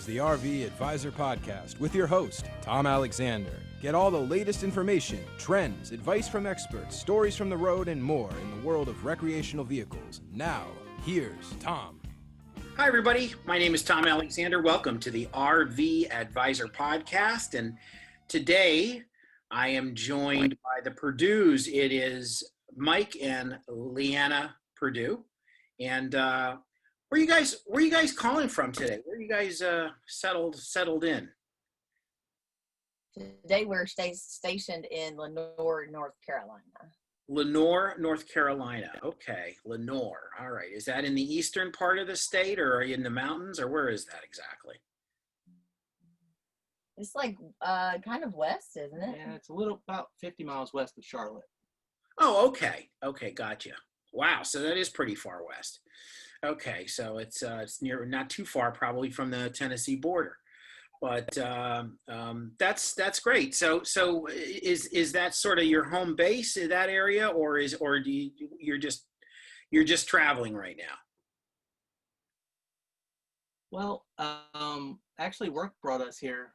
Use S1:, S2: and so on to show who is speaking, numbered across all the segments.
S1: the RV Advisor Podcast with your host, Tom Alexander. Get all the latest information, trends, advice from experts, stories from the road, and more in the world of recreational vehicles. Now, here's Tom.
S2: Hi, everybody. My name is Tom Alexander. Welcome to the RV Advisor Podcast. And today I am joined by the Perdues. It is Mike and Leanna Perdue. And where you guys calling from today? Where are you guys settled in?
S3: Today we're stationed in Lenoir, North Carolina.
S2: Lenoir, North Carolina. Okay, Lenoir. All right. Is that in the eastern part of the state, or are you in the mountains, or where is that exactly?
S3: It's like kind of west, isn't it?
S4: Yeah, it's about 50 miles west of Charlotte.
S2: Oh, okay. Okay, gotcha. Wow, so that is pretty far west. Okay, so it's near, not too far probably from the Tennessee border, but that's great. So is that sort of your home base in that area, or you're just traveling right now?
S4: Well, actually work brought us here.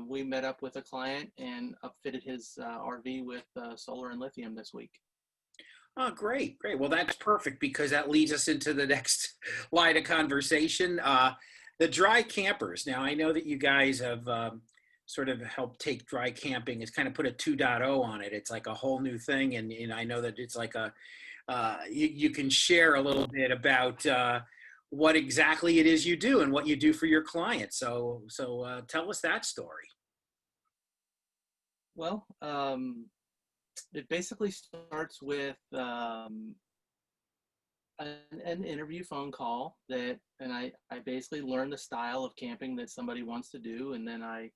S4: We met up with a client and upfitted his RV with solar and lithium this week.
S2: Oh, great. Well, that's perfect, because that leads us into the next line of conversation. The dry campers. Now, I know that you guys have sort of helped take dry camping. It's kind of put a 2.0 on it. It's like a whole new thing. And I know that it's like you can share a little bit about what exactly it is you do and what you do for your clients. So tell us that story.
S4: Well, it basically starts with an interview phone call and I basically learn the style of camping that somebody wants to do, and then I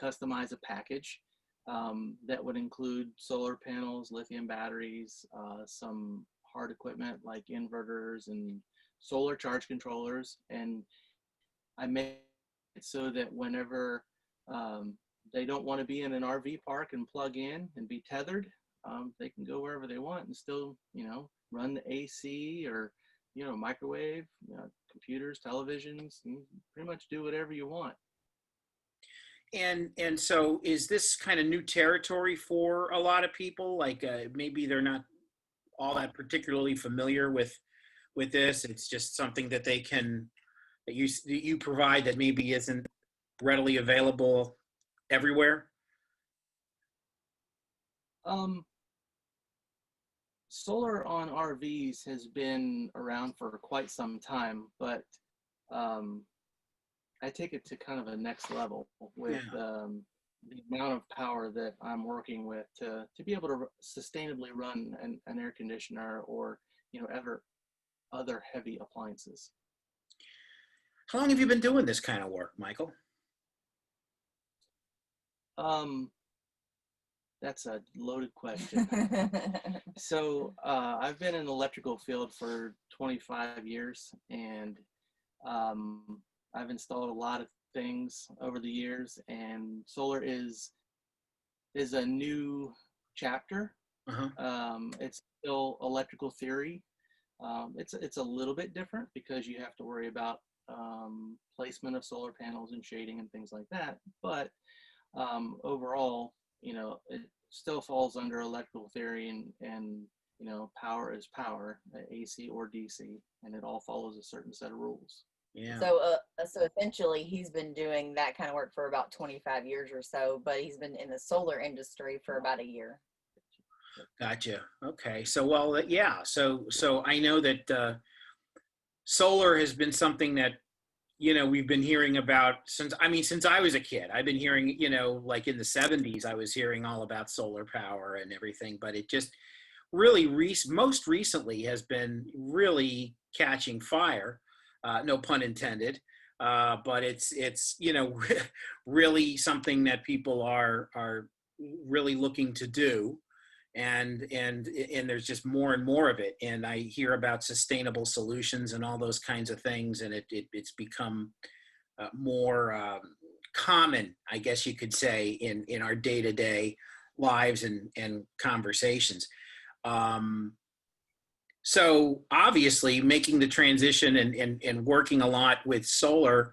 S4: customize a package that would include solar panels, lithium batteries, some hard equipment like inverters and solar charge controllers, and I make it so that whenever they don't want to be in an RV park and plug in and be tethered, they can go wherever they want and still, run the AC or, microwave, computers, televisions, and pretty much do whatever you want.
S2: And so is this kind of new territory for a lot of people? Like maybe they're not all that particularly familiar with this. It's just something that that you provide that maybe isn't readily available everywhere.
S4: Solar on RVs has been around for quite some time, but I take it to kind of a next level with the amount of power that I'm working with to be able to sustainably run an air conditioner or other heavy appliances.
S2: How long have you been doing this kind of work, Michael?
S4: That's a loaded question. So I've been in the electrical field for 25 years, and I've installed a lot of things over the years, and solar is a new chapter.
S2: Uh-huh.
S4: It's still electrical theory. It's a little bit different because you have to worry about placement of solar panels and shading and things like that, but overall, it still falls under electrical theory, and power is power, AC or DC, and it all follows a certain set of rules.
S2: Yeah.
S3: So essentially, he's been doing that kind of work for about 25 years or so, but he's been in the solar industry for about a year.
S2: Gotcha. Okay. So, well, yeah. So I know that solar has been something that, we've been hearing about since I was a kid. I've been hearing, like in the 70s, I was hearing all about solar power and everything, but it just really most recently has been really catching fire. No pun intended. But it's really something that people are really looking to do. And there's just more and more of it, and I hear about sustainable solutions and all those kinds of things, and it's become more common, I guess you could say, in our day-to-day lives and conversations. So obviously making the transition and working a lot with solar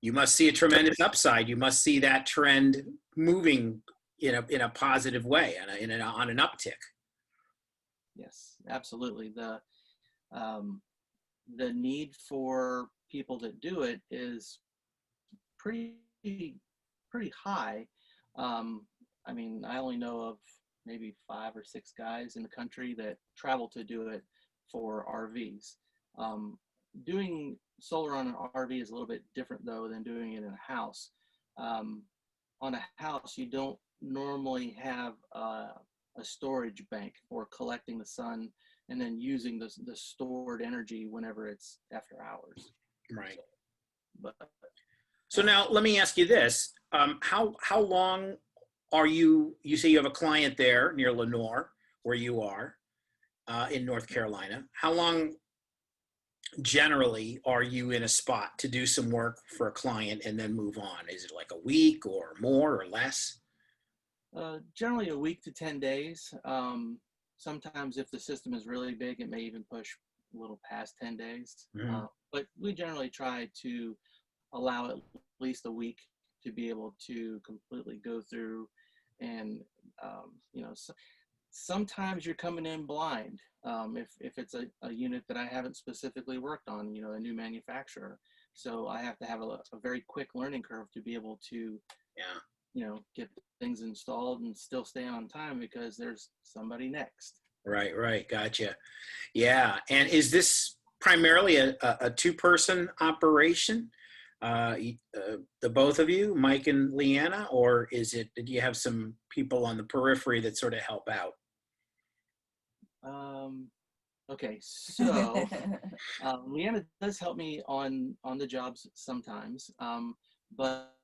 S2: You must see a tremendous upside. You must see that trend moving in a positive way and on an uptick.
S4: Yes, absolutely. The need for people that do it is pretty high. I mean, I only know of maybe 5 or 6 guys in the country that travel to do it for RVs. Doing solar on an RV is a little bit different though than doing it in a house. On a house, you don't normally have a storage bank for collecting the sun and then using the stored energy whenever it's after hours.
S2: Right.
S4: So
S2: now let me ask you this. How long are you say you have a client there near Lenoir, where you are, in North Carolina. How long generally are you in a spot to do some work for a client and then move on? Is it like a week or more or less?
S4: Generally a week to 10 days. Sometimes if the system is really big, it may even push a little past 10 days.
S2: Mm-hmm.
S4: But we generally try to allow at least a week to be able to completely go through and, sometimes you're coming in blind. If it's a unit that I haven't specifically worked on, a new manufacturer. So I have to have a very quick learning curve to be able to, get things installed and still stay on time because there's somebody next.
S2: Right. Gotcha. Yeah. And is this primarily a two-person operation? The both of you, Mike and Leanna, or do you have some people on the periphery that sort of help out?
S4: Okay, so Leanna does help me on the jobs sometimes, but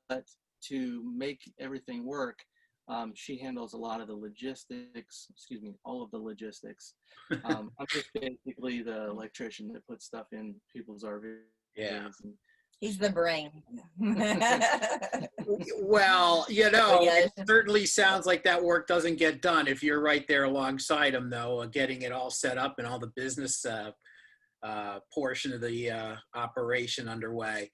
S4: to make everything work, she handles a lot of the logistics, all of the logistics. I'm just basically the electrician that puts stuff in people's RVs.
S2: Yeah.
S3: He's the brain.
S2: Well, it certainly sounds like that work doesn't get done if you're right there alongside him, though, getting it all set up and all the business portion of the operation underway.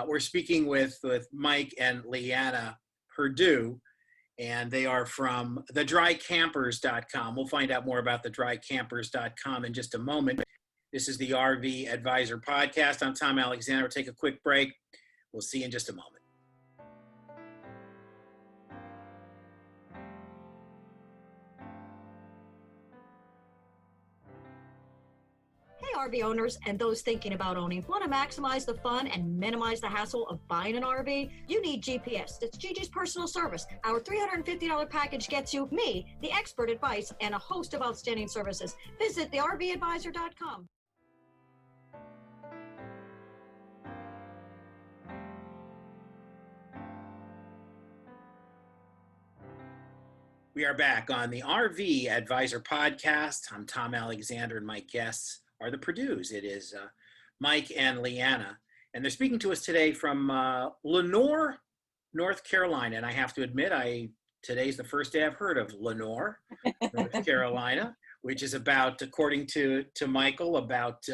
S2: We're speaking with Mike and Leanna Perdue, and they are from thedrycampers.com. We'll find out more about thedrycampers.com in just a moment. This is the RV Advisor Podcast. I'm Tom Alexander. We'll take a quick break. We'll see you in just a moment.
S5: Hey, RV owners and those thinking about owning. Want to maximize the fun and minimize the hassle of buying an RV? You need GPS. It's Gigi's personal service. Our $350 package gets you me, the expert advice, and a host of outstanding services. Visit thervadvisor.com.
S2: We are back on the RV Advisor Podcast. I'm Tom Alexander, and my guests are the Perdues. It is Mike and Leanna, and they're speaking to us today from Lenoir, North Carolina. And I have to admit, today's the first day I've heard of Lenoir, North Carolina, which is about, according to Michael, about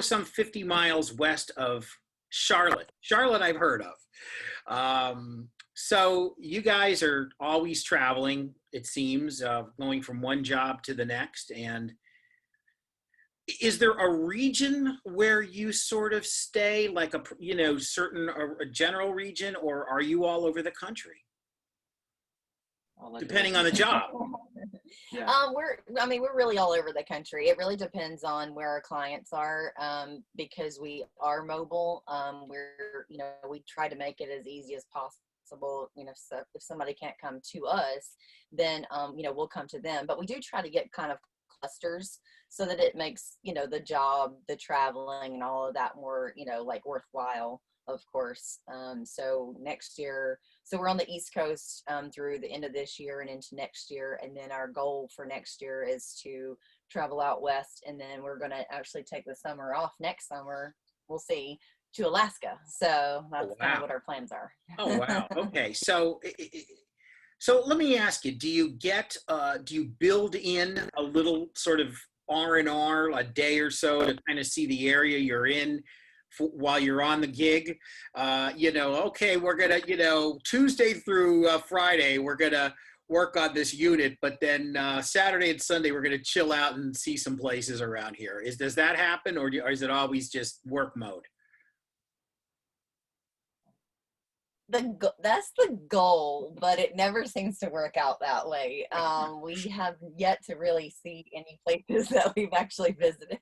S2: some 50 miles west of Charlotte. Charlotte, I've heard of. So you guys are always traveling, it seems, going from one job to the next. And is there a region where you sort of stay, like a general region, or are you all over the country? Depending on the job.
S3: Yeah. We're really all over the country. It really depends on where our clients are, because we are mobile. We try to make it as easy as possible. So if somebody can't come to us, then we'll come to them. But we do try to get kind of clusters so that it makes the job, the traveling, and all of that more worthwhile, of course. So next year, we're on the East Coast through the end of this year and into next year, and then our goal for next year is to travel out west, and then we're going to actually take the summer off next summer. We'll see. To Alaska. So that's kind of what our plans are.
S2: Oh, wow. Okay. So let me ask you, do you build in a little sort of R&R a day or so to kind of see the area you're in while you're on the gig. Okay, we're gonna, Tuesday through Friday, we're gonna work on this unit, but then Saturday and Sunday we're gonna chill out and see some places around here. Does that happen, or is it always just work mode?
S3: That's the goal, but it never seems to work out that way. We have yet to really see any places that we've actually visited.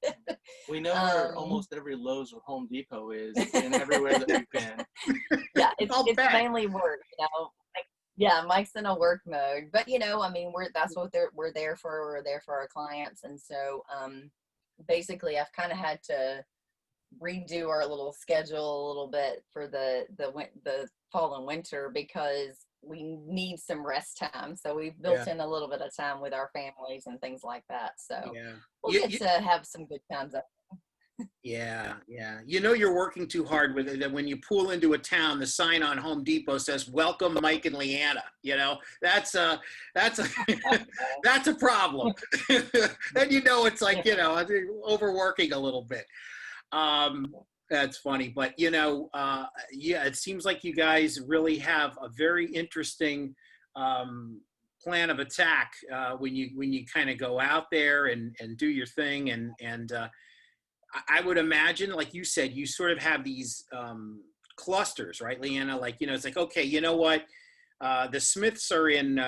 S4: We know where almost every Lowe's or Home Depot is, and everywhere that we've been.
S3: Yeah, it's mainly work, yeah, Mike's in a work mode, but that's what we're there for. We're there for our clients, and so basically, I've kind of had to redo our little schedule a little bit for the fall and winter because we need some rest time. So we've built in a little bit of time with our families and things like that. So we'll get to have some good times up.
S2: Yeah. You're working too hard with it. When you pull into a town, the sign on Home Depot says "Welcome, Mike and Leanna." That's a that's a problem. And it's like overworking a little bit. That's funny, but it seems like you guys really have a very interesting plan of attack when you kind of go out there and do your thing, and I would imagine, like you said, you sort of have these clusters, right, Leanna? Like it's like, okay, you know what? The Smiths are in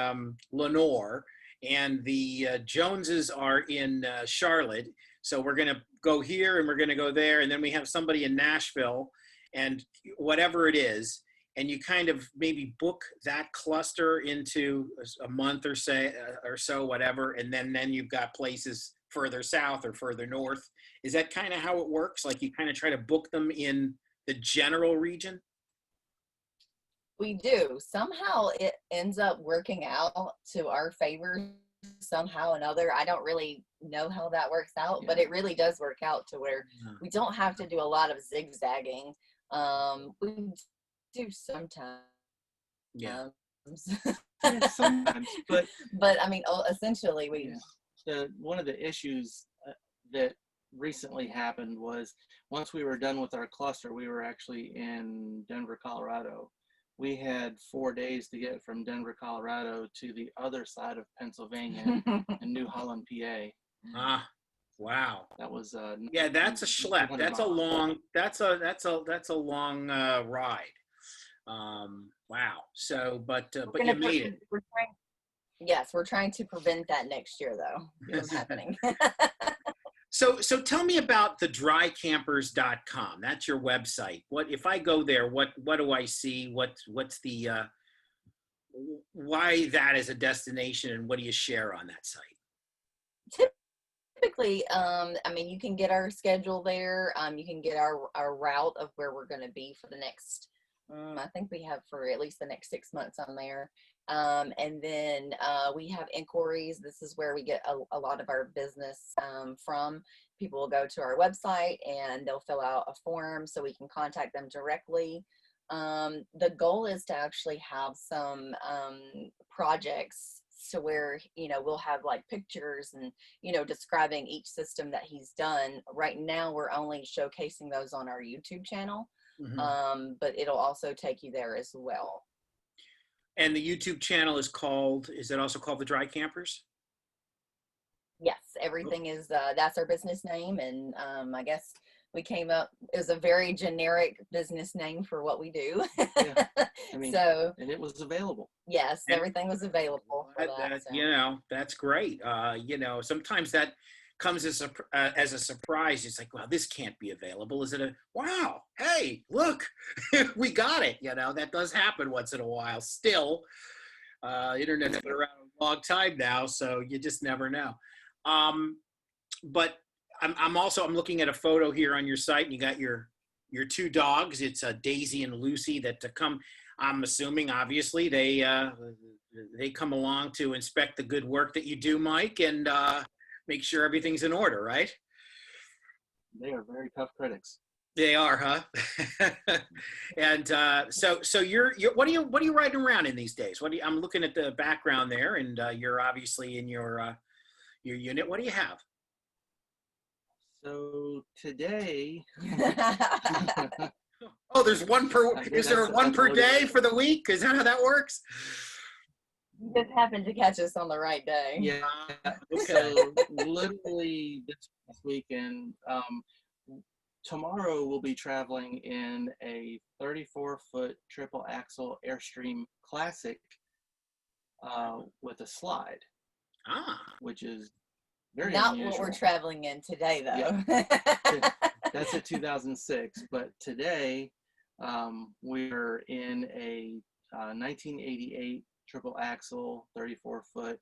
S2: Lenore, and the Joneses are in Charlotte. So we're going to go here and we're going to go there. And then we have somebody in Nashville and whatever it is. And you kind of maybe book that cluster into a month or so, whatever. And then you've got places further south or further north. Is that kind of how it works? Like you kind of try to book them in the general region?
S3: We do. Somehow it ends up working out to our favor somehow or another. I don't really know how that works out, but it really does work out to where we don't have to do a lot of zigzagging. We do sometimes.
S4: Sometimes, but
S3: essentially we.
S4: One of the issues that recently happened was once we were done with our cluster, we were actually in Denver, Colorado. We had 4 days to get from Denver, Colorado to the other side of Pennsylvania in New Holland, PA.
S2: Wow.
S4: That was
S2: that's a schlep. That's a long ride. Wow. So, but you made it.
S3: We're trying to prevent that next year, though, from happening.
S2: So tell me about the drycampers.com. That's your website. What if I go there? What do I see? What's the why that is a destination, and what do you share on that site?
S3: Typically, you can get our schedule there. You can get our route of where we're going to be for the next. I think we have for at least the next 6 months on there. And then we have inquiries. This is where we get a lot of our business from. People will go to our website and they'll fill out a form so we can contact them directly. The goal is to actually have some projects to where, we'll have like pictures and, describing each system that he's done. Right now, we're only showcasing those on our YouTube channel, but it'll also take you there as well.
S2: And the YouTube channel is it also called The Dry Campers?
S3: Yes, everything is, that's our business name. And I guess we came up, it was a very generic business name for what we do.
S4: Yeah.
S2: And
S4: it was available.
S3: Yes, everything was available for that.
S2: So. That's great. Sometimes that comes as a surprise. It's like, well, this can't be available. Is it wow, hey, look, we got it. That does happen once in a while. Still, internet's been around a long time now, so you just never know. But I'm looking at a photo here on your site, and you got your two dogs. It's Daisy and Lucy that come. I'm assuming, obviously, they come along to inspect the good work that you do, Mike, and make sure everything's in order, right?
S4: They are very tough critics.
S2: They are, huh? And so you're what are you riding around in these days? I'm looking at the background there, and you're obviously in your unit. What do you have?
S4: So today,
S2: Oh, there's one per.
S4: I think
S2: Is there
S4: that's
S2: one per
S4: what it
S2: day
S4: is.
S2: for the week? Is that how that works?
S3: You just happened to catch us on the right day.
S4: Yeah.
S2: Okay.
S4: So literally this weekend, tomorrow we'll be traveling in a 34-foot triple axle Airstream Classic with a slide, which is very
S3: Not
S4: unusual.
S3: what we're traveling in today, though.
S4: That's a 2006, but today we're in a 1988 triple axle 34-foot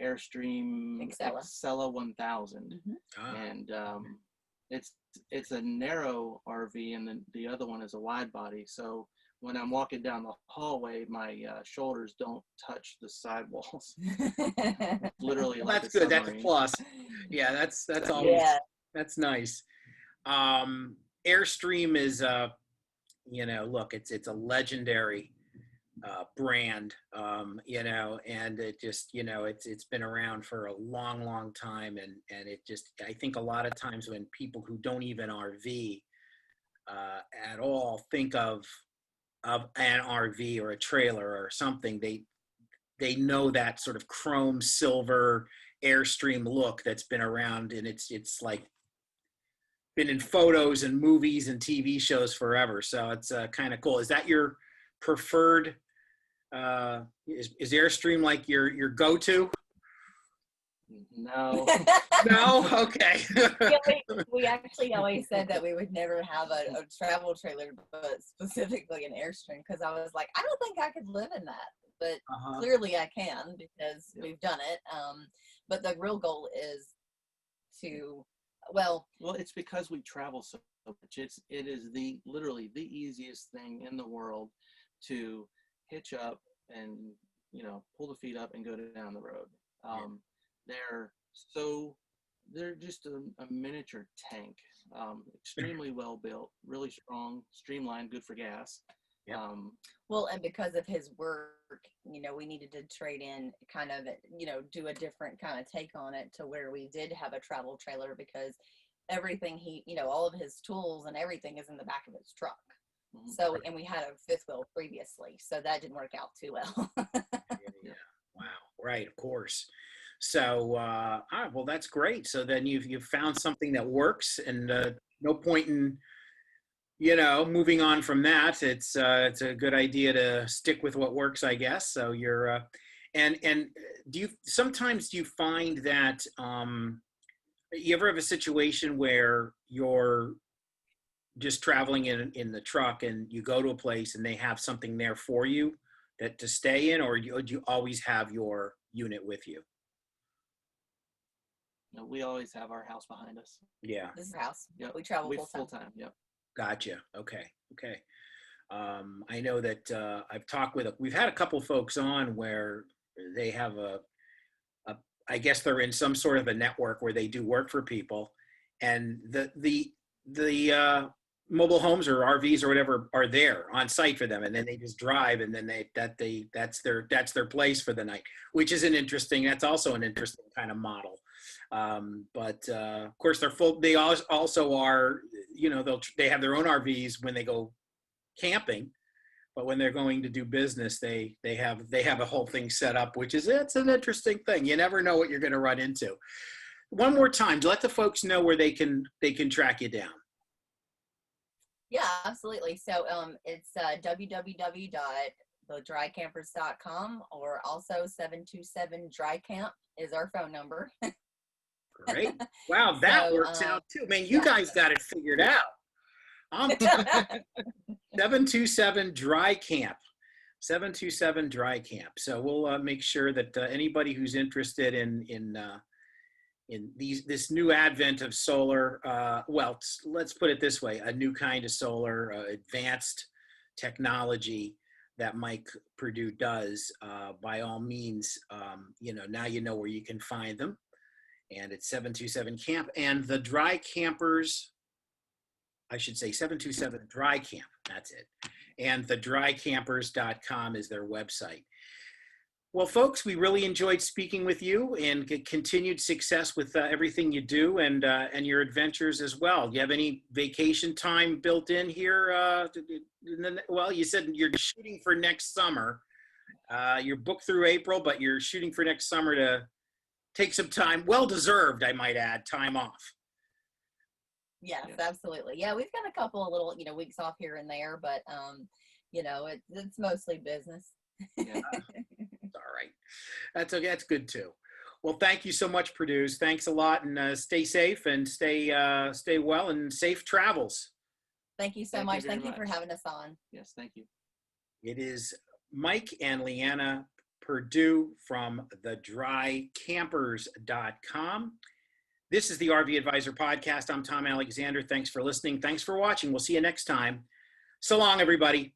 S4: Airstream Excella 1000, and it's a narrow RV, and then the other one is a wide body. So when I'm walking down the hallway, my shoulders don't touch the sidewalls. Literally,
S2: Well,
S4: like
S2: that's
S4: a
S2: good. That's a
S4: submarine.
S2: plus. Yeah, that's always
S3: Yeah.
S2: that's nice. Airstream is look, it's a legendary brand, and it just, it's been around for a long time, and it just, I think a lot of times when people who don't even RV at all think of an RV or a trailer or something, they know that sort of chrome silver Airstream look that's been around, and it's like been in photos and movies and TV shows forever. So it's kind of cool. Is that your preferred? Is Airstream like your go-to?
S4: No.
S2: No? Okay.
S3: Yeah, we actually always said that we would never have a travel trailer, but specifically an Airstream, because I was like, I don't think I could live in that. But clearly I can, because we've done it. But the real goal is to, well,
S4: it's because we travel so much. It is literally the easiest thing in the world to hitch up and pull the feet up and go down the road. They're just a miniature tank, extremely well built, really strong, streamlined, good for gas.
S3: Well, and because of his work, we needed to trade in kind of, do a different kind of take on it, to where we did have a travel trailer, because everything all of his tools and everything is in the back of his truck. Mm-hmm. So, and we had a fifth wheel previously, so that didn't work out too well.
S2: Yeah. Wow. Right. Of course. So, all right, well, that's great. So then you've found something that works, and no point in, moving on from that. It's a good idea to stick with what works, I guess. So you're, and do you find that you ever have a situation where you're just traveling in the truck and you go to a place and they have something there for you that to stay in, or do you always have your unit with you?
S4: No, we always have our house behind us.
S2: Yeah.
S3: This is our house.
S4: Yep.
S3: We travel
S4: full time. Yep.
S2: Gotcha. Okay. I know that I've talked we've had a couple folks on where they have I guess they're in some sort of a network where they do work for people, and the mobile homes or RVs or whatever are there on site for them, and then they just drive, and then that's their place for the night, which is that's also an interesting kind of model. But of course they're full. They also are, they have their own RVs when they go camping, but when they're going to do business, they have a whole thing set up, it's an interesting thing. You never know what you're going to run into. One more time, let the folks know where they can track you down.
S3: Yeah, absolutely. So it's www.thedrycampers.com, or also 727-DRY-CAMP is our phone number.
S2: Great. Wow, that works out too. Man, you guys got it figured out. 727-DRY-CAMP. 727-DRY-CAMP. So we'll make sure that anybody who's interested in this new advent of solar, let's put it this way, a new kind of solar, advanced technology that Mike Perdue does, by all means, now you know where you can find them. And it's 727-CAMP, and the Dry Campers, I should say 727-DRY-CAMP, that's it. And thedrycampers.com is their website. Well, folks, we really enjoyed speaking with you, and continued success with everything you do, and your adventures as well. Do you have any vacation time built in here? Well, you said you're shooting for next summer. You're booked through April, but you're shooting for next summer to take some time, well deserved, I might add, time off.
S3: Yes, absolutely. Yeah, we've got a couple of little, weeks off here and there, but it's mostly business.
S4: Yeah.
S2: All right. That's okay. That's good too. Well, thank you so much, Produce. Thanks a lot, and stay safe and stay well, and safe travels.
S3: Thank you so
S4: Thank you
S3: much.
S4: very
S3: Thank you for
S4: much.
S3: having us on.
S4: Yes, thank you.
S2: It is Mike and Leanna Purdue from thedrycampers.com. This is the RV Advisor Podcast. I'm Tom Alexander. Thanks for listening. Thanks for watching. We'll see you next time. So long, everybody.